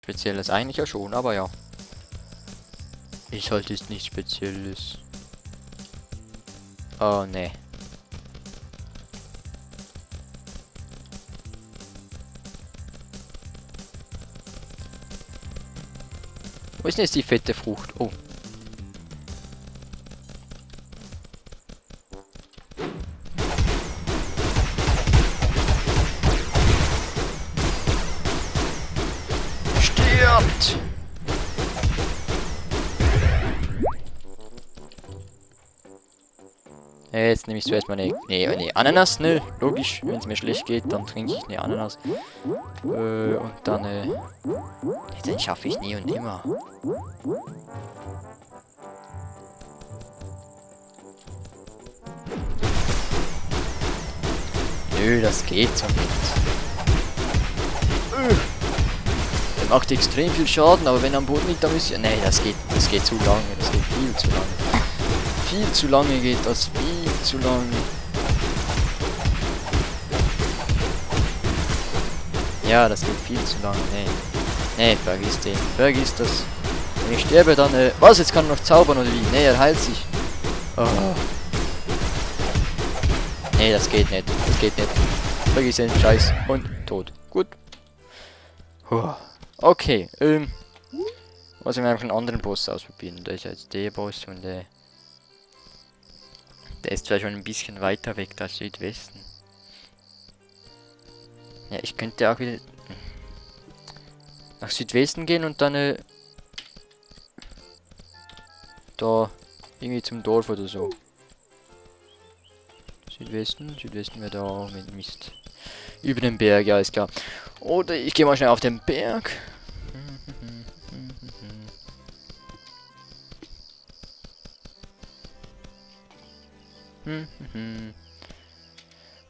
Spezielles eigentlich ja schon, aber ja. Ist halt jetzt nichts Spezielles. Oh, ne. Wo ist denn jetzt die fette Frucht? Oh. Stirbt! Jetzt nehme ich zuerst mal eine Ananas, ne? Logisch, wenn es mir schlecht geht, dann trinke ich eine Ananas. Und dann, den schaffe ich nie und nimmer. Nö, das geht so nicht. Der macht extrem viel Schaden, aber wenn er am Boden liegt, dann muss ich... Nee, das geht zu lange, das geht viel zu lange. Viel zu lange geht das, viel zu lange. Ja, das geht viel zu lange, nee. Nee, vergiss den, vergiss das. Wenn ich sterbe, dann, was, jetzt kann er noch zaubern oder wie? Nee, er heilt sich. Oh. Nee, das geht nicht, das geht nicht. Vergiss den Scheiß und tot. Gut. Okay, muss ich mir einfach einen anderen Boss ausprobieren. Da ist jetzt der Boss und, der ist zwar schon ein bisschen weiter weg, da Südwesten. Ja, ich könnte auch wieder nach Südwesten gehen und dann da irgendwie zum Dorf oder so. Südwesten wäre da mit Mist. Über den Berg, ja, ist klar. Oder ich gehe mal schnell auf den Berg.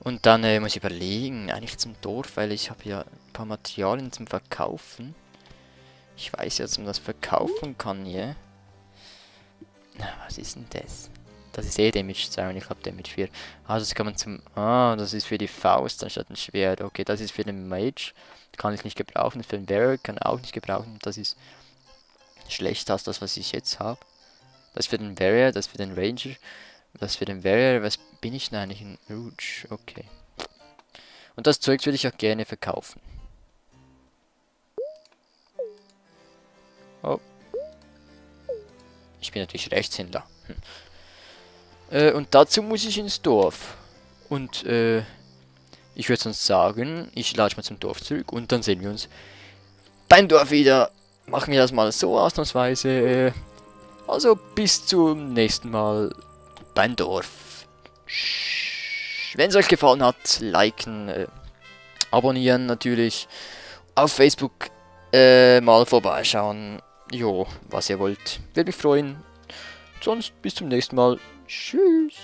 Und dann muss ich überlegen, eigentlich zum Dorf, weil ich habe ja ein paar Materialien zum Verkaufen. Ich weiß ja, dass man das verkaufen kann, ja. Na, was ist denn das? Das ist Damage 2 und ich habe Damage 4. Ah, das kann man zum... Ah, das ist für die Faust anstatt ein Schwert. Okay, das ist für den Mage. Kann ich nicht gebrauchen. Für den Warrior kann auch nicht gebrauchen. Das ist schlechter als das, was ich jetzt habe. Das für den Warrior, das für den Ranger. Das für den Warrior. Was bin ich denn eigentlich? Ein Rouge. Okay. Und das Zeug würde ich auch gerne verkaufen. Oh. Ich bin natürlich Rechtshändler. Und dazu muss ich ins Dorf. Und ich würde sonst sagen, ich lade mal zum Dorf zurück und dann sehen wir uns beim Dorf wieder. Machen wir das mal so ausnahmsweise. Also bis zum nächsten Mal beim Dorf. Wenn es euch gefallen hat, liken, abonnieren natürlich. Auf Facebook mal vorbeischauen. Jo, was ihr wollt. Würde mich freuen. Sonst bis zum nächsten Mal. Tschüss.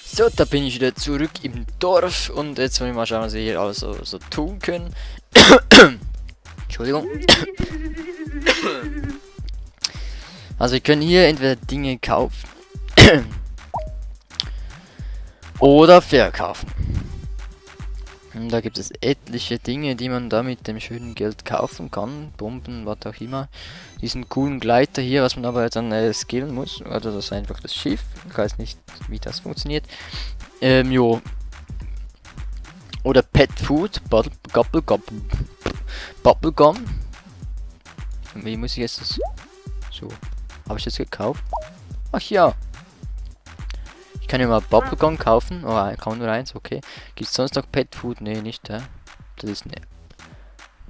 So, da bin ich wieder zurück im Dorf und jetzt wollen wir mal schauen, was wir hier alles so tun können. Entschuldigung. Also wir können hier entweder Dinge kaufen oder verkaufen. Und da gibt es etliche Dinge, die man da mit dem schönen Geld kaufen kann. Bomben, was auch immer. Diesen coolen Gleiter hier, was man aber dann skillen muss. Also das ist einfach das Schiff. Ich weiß nicht, wie das funktioniert. Jo. Oder Pet Food. Bubblegum. Wie muss ich jetzt das... So. Habe ich das gekauft? Ach ja. Ich kann ja mal Bubblegum kaufen. Oh, kann nur eins, okay. Gibt es sonst noch Pet Food? Nee, nicht, hä? Das ist ne.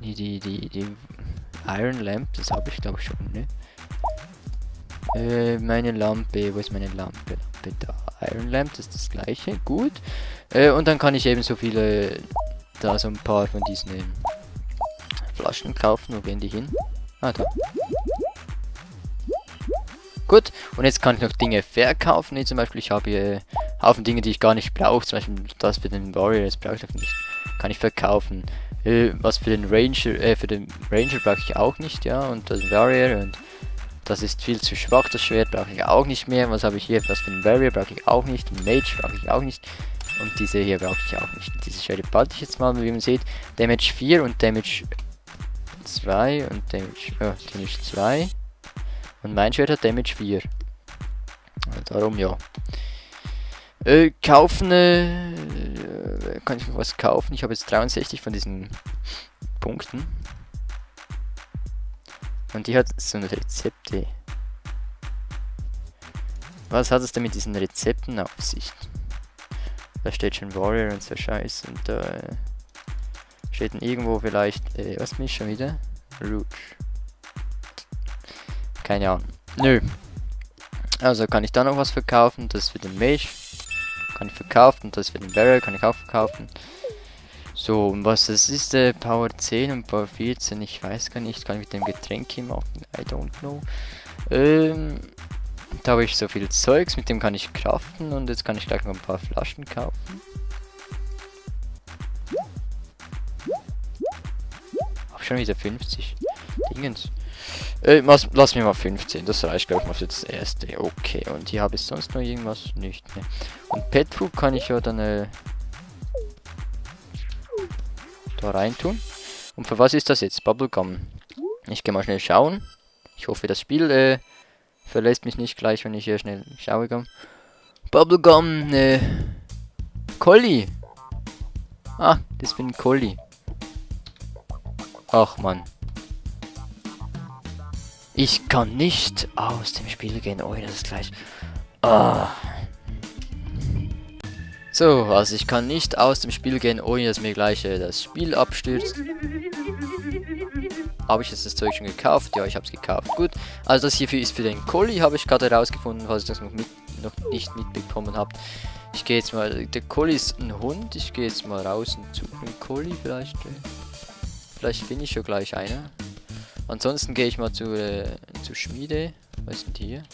Nee, die Iron Lamp, das habe ich glaube ich schon, ne? Meine Lampe, wo ist meine Lampe? Da, Iron Lamp, das ist das gleiche, gut. Und dann kann ich eben so viele, da so ein paar von diesen Flaschen kaufen. Wo gehen die hin? Ah, da. Gut, und jetzt kann ich noch Dinge verkaufen. Wie zum Beispiel, ich habe hier Haufen Dinge, die ich gar nicht brauche. Zum Beispiel das für den Warrior, das brauche ich noch nicht. Kann ich verkaufen. Was für den Ranger brauche ich auch nicht, ja. Und das Warrior, und das ist viel zu schwach, das Schwert brauche ich auch nicht mehr. Was habe ich hier? Was für den Warrior brauche ich auch nicht. Den Mage brauche ich auch nicht. Und diese hier brauche ich auch nicht. Diese Schwerte behalte ich jetzt mal, wie man sieht. Damage 4 und Damage 2 und Damage 2. Und mein Schwert hat Damage 4. Darum ja. Kaufen, kann ich mir was kaufen? Ich habe jetzt 63 von diesen Punkten. Und die hat so eine Rezepte. Was hat es denn mit diesen Rezepten auf sich? Da steht schon Warrior und so Scheiß. Und da steht dann irgendwo vielleicht, was bin ich schon wieder? Rouge. Keine Ahnung. Nö. Also kann ich da noch was verkaufen. Das für den Mage. Kann ich verkaufen. Das für den Barrel kann ich auch verkaufen. So, und was das ist, Power 10 und Power 14, ich weiß gar nicht. Kann ich mit dem Getränk hier machen? I don't know. Da habe ich so viel Zeugs, mit dem kann ich craften und jetzt kann ich gleich noch ein paar Flaschen kaufen. Hab schon wieder 50 Dingens. Lass mir mal 15, das reicht glaube ich mal für das erste. Okay, und hier habe ich sonst noch irgendwas? Nicht, ne. Und Pet Food kann ich ja dann da rein tun. Und für was ist das jetzt? Bubblegum. Ich gehe mal schnell schauen. Ich hoffe, das Spiel verlässt mich nicht gleich, wenn ich hier schnell schaue. Bubblegum, Collie. Ah, das bin Collie. Ach man. Ich kann nicht aus dem Spiel gehen. Oh, das ist gleich. Ah. So, also ich kann nicht aus dem Spiel gehen, ohne dass mir gleich das Spiel abstürzt. Habe ich jetzt das Zeug schon gekauft? Ja, ich habe es gekauft. Gut, also das hier ist für den Collie, habe ich gerade herausgefunden, falls ich das noch nicht mitbekommen habt. Ich gehe jetzt mal, der Collie ist ein Hund, ich gehe jetzt mal raus und suche einen Collie, vielleicht finde ich schon gleich einer. Ansonsten gehe ich mal zur Schmiede. Was ist denn hier?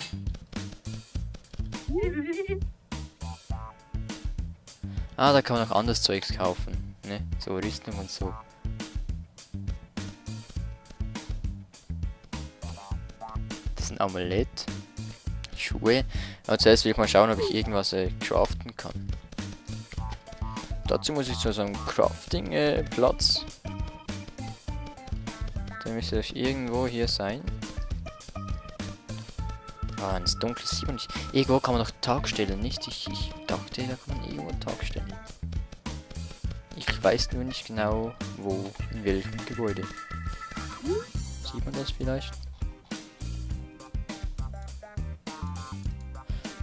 Ah, da kann man noch anderes Zeugs kaufen, ne? So Rüstung und so. Das ist ein Amulett. Schuhe. Aber zuerst will ich mal schauen, ob ich irgendwas craften kann. Dazu muss ich zu so einem Crafting Platz. Der müsste irgendwo hier sein. Ah, ein dunkles Sieb und irgendwo kann man noch Tag stellen, nicht? Ich dachte, da kann man irgendwo Tag stellen. Ich weiß nur nicht genau, wo, in welchem Gebäude. Sieht man das vielleicht?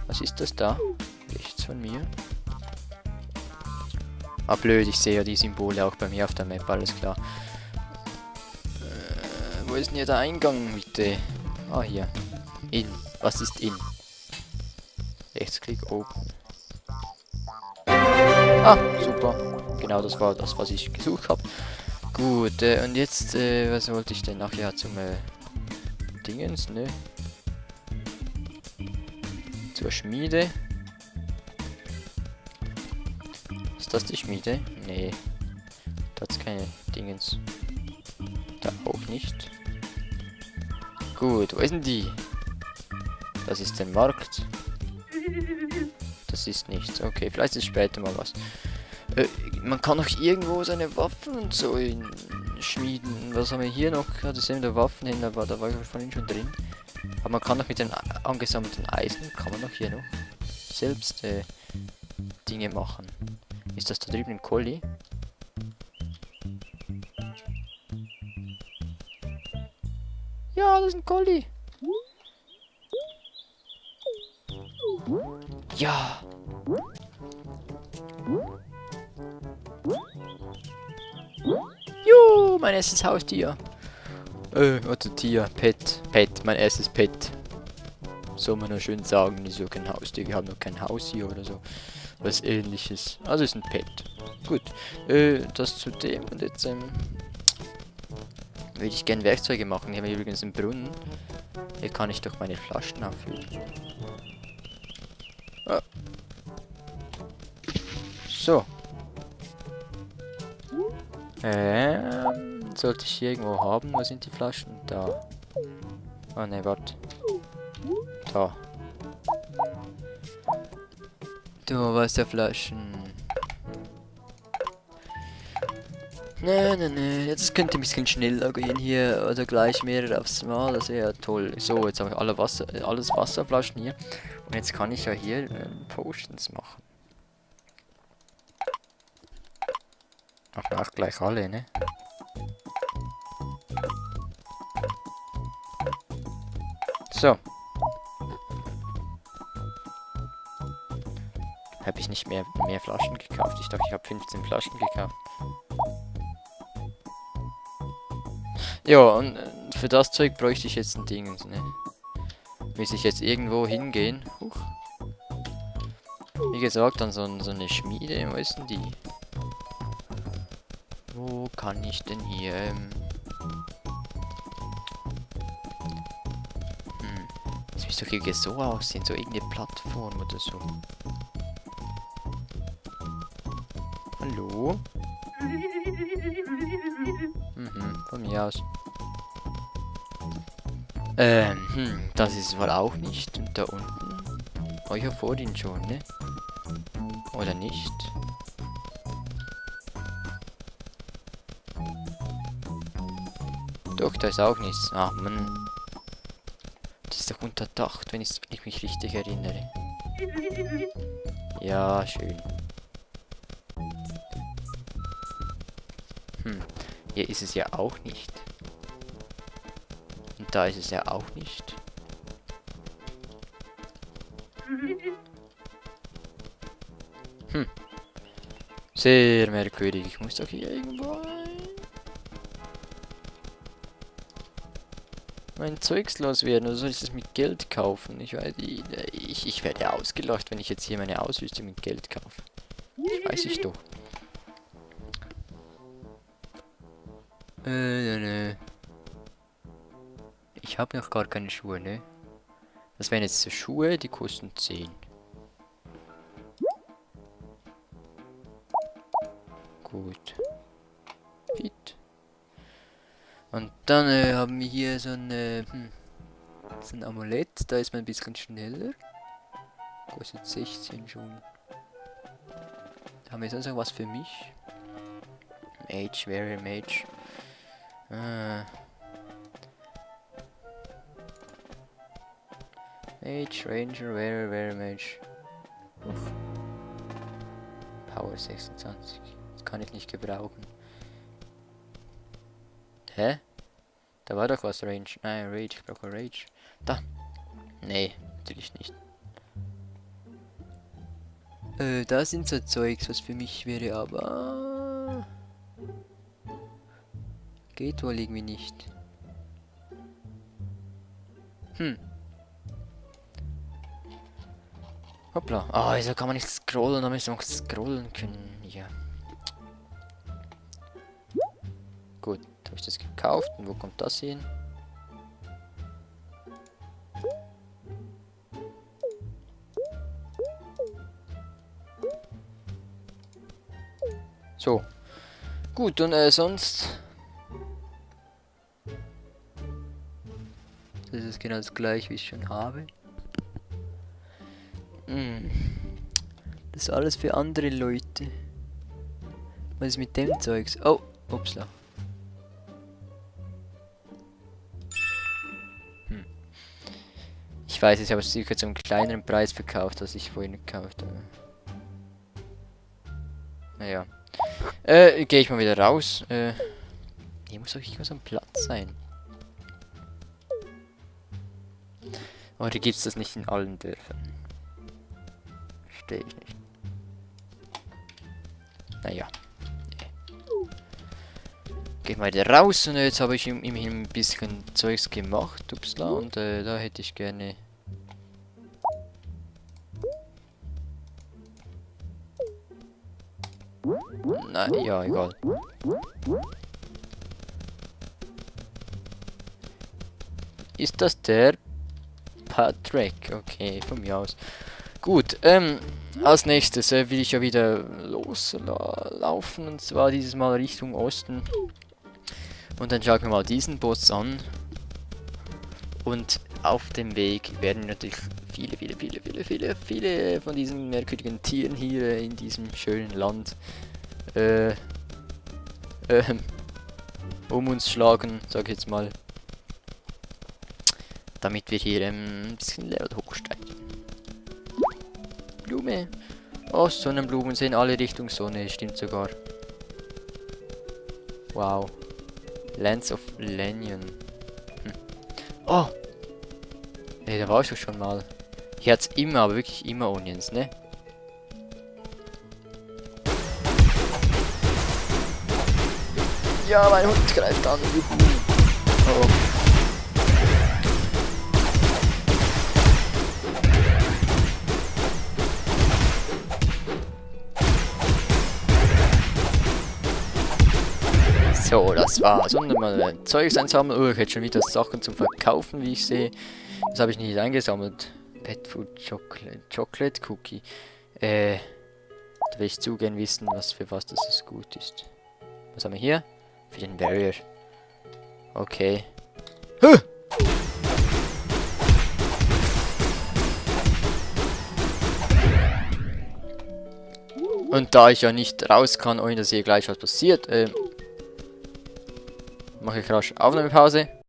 Was ist das da? Rechts von mir. Ah, blöd, ich sehe ja die Symbole auch bei mir auf der Map, alles klar. Wo ist denn hier der Eingang, bitte? Ah, hier. In. Was ist in? Rechtsklick open. Ah, super. Genau, das war das, was ich gesucht habe. Gut, und jetzt, was wollte ich denn nachher zum Dingens, ne? Zur Schmiede. Ist das die Schmiede? Nee. Da hat's keine Dingens. Da auch nicht. Gut, wo ist denn die? Das ist der Markt. Das ist nichts. Okay, vielleicht ist später mal was. Man kann noch irgendwo seine Waffen und so schmieden. Was haben wir hier noch? Ja, das sind der Waffenhändler, aber da war ich vorhin schon drin. Aber man kann noch mit den angesammelten Eisen, kann man noch hier noch selbst Dinge machen. Ist das da drüben ein Collie? Ja, das ist ein Collie. Ja. Jo, mein erstes Haustier. Oder Tier, Pet, mein erstes Pet. Soll man nur schön sagen, ist ja kein Haustier, wir haben noch kein Haus hier oder so. Was ähnliches. Also ist ein Pet. Gut, das zu dem und jetzt würde ich gerne Werkzeuge machen. Hier haben wir übrigens einen Brunnen. Hier kann ich doch meine Flaschen auffüllen. Ah. So. Sollte ich hier irgendwo haben? Wo sind die Flaschen? Da. Oh ne, warte. Da. Du, was der Flaschen? Ne, jetzt könnte ein bisschen schneller gehen hier, oder gleich mehrere aufs Mal, das wäre ja toll. So, jetzt habe ich alles Wasserflaschen hier. Und jetzt kann ich ja hier Potions machen. Ach, gleich alle, ne? So. Habe ich nicht mehr Flaschen gekauft? Ich dachte, ich habe 15 Flaschen gekauft. Ja, und für das Zeug bräuchte ich jetzt ein Ding, ne? Muss ich jetzt irgendwo hingehen? Huch. Wie gesagt, dann so eine Schmiede, wo ist denn die? Wo kann ich denn hier? Das müsste doch irgendwie so aussehen, so irgendeine Plattform oder so. Hallo? Von mir aus. Das ist wohl auch nicht. Und da unten? Oh, ja, vorhin schon, ne? Oder nicht? Doch, da ist auch nichts. Ach, Mann. Das ist doch unterdacht, wenn ich mich richtig erinnere. Ja, schön. Hier ist es ja auch nicht. Und da ist es ja auch nicht. Sehr merkwürdig. Ich muss doch hier irgendwo mein Zeugs loswerden. Oder soll ich das mit Geld kaufen? Ich weiß, ich werde ausgelacht, wenn ich jetzt hier meine Ausrüstung mit Geld kaufe. Das weiß ich doch. Ne. Ich habe noch gar keine Schuhe, ne? Das wären jetzt so Schuhe, die kosten 10. Gut. Fit. Und dann haben wir hier so ein Amulett. Da ist man ein bisschen schneller. Kostet 16 schon. Haben wir sonst noch was für mich? Mage, wäre Mage. Mage, Ranger, wäre Mage. Power 26. Das kann ich nicht gebrauchen. Hä? Da war doch was Range. Nein, Rage. Ich brauche Rage. Da. Nee, natürlich nicht. Da sind so Zeugs, was für mich wäre, aber... Geht wohl irgendwie nicht. Hoppla. Ah, wieso kann man nicht scrollen, damit wir noch scrollen können? Ja. Gut, habe ich das gekauft und wo kommt das hin? So. Gut, und sonst... Das ist genau das gleiche, wie ich schon habe. Das ist alles für andere Leute. Was ist mit dem Zeugs? Oh, upsla. Ich weiß, ich habe es sicher zu einem kleineren Preis verkauft, als ich vorhin gekauft habe. Naja. Gehe ich mal wieder raus. Hier muss doch irgendwas am Platz sein. Oder gibt es das nicht in allen Dörfern? Verstehe ich nicht. Naja. Geh mal wieder raus und jetzt habe ich immerhin ein bisschen Zeugs gemacht. Upsla, und da hätte ich gerne... Na ja, egal. Ist das der Patrick? Okay, von mir aus. Gut, als nächstes will ich ja wieder loslaufen, und zwar dieses Mal Richtung Osten. Und dann schauen wir mal diesen Boss an. Und auf dem Weg werden natürlich viele von diesen merkwürdigen Tieren hier in diesem schönen Land um uns schlagen, sag ich jetzt mal. Damit wir hier ein bisschen Level hochsteigen. Blume. Oh, Sonnenblumen sehen alle Richtung Sonne, stimmt sogar. Wow. Lands of Lanyon. Oh! Ey, da war ich doch schon mal. Hier hat's immer, aber wirklich immer Onions, ne? Ja, mein Hund greift an. Juhu. Oh. So, das war's. Und mal Zeugs einsammeln. Oh, ich hätte schon wieder Sachen zum Verkaufen, wie ich sehe. Das habe ich nicht eingesammelt. Pet Food Chocolate Cookie. Da will ich zu gern wissen, für was das gut ist. Was haben wir hier? Für den Barrier. Okay. Huh! Und da ich ja nicht raus kann, ohne dass hier gleich was passiert, mache ich rasch Aufnahmepause.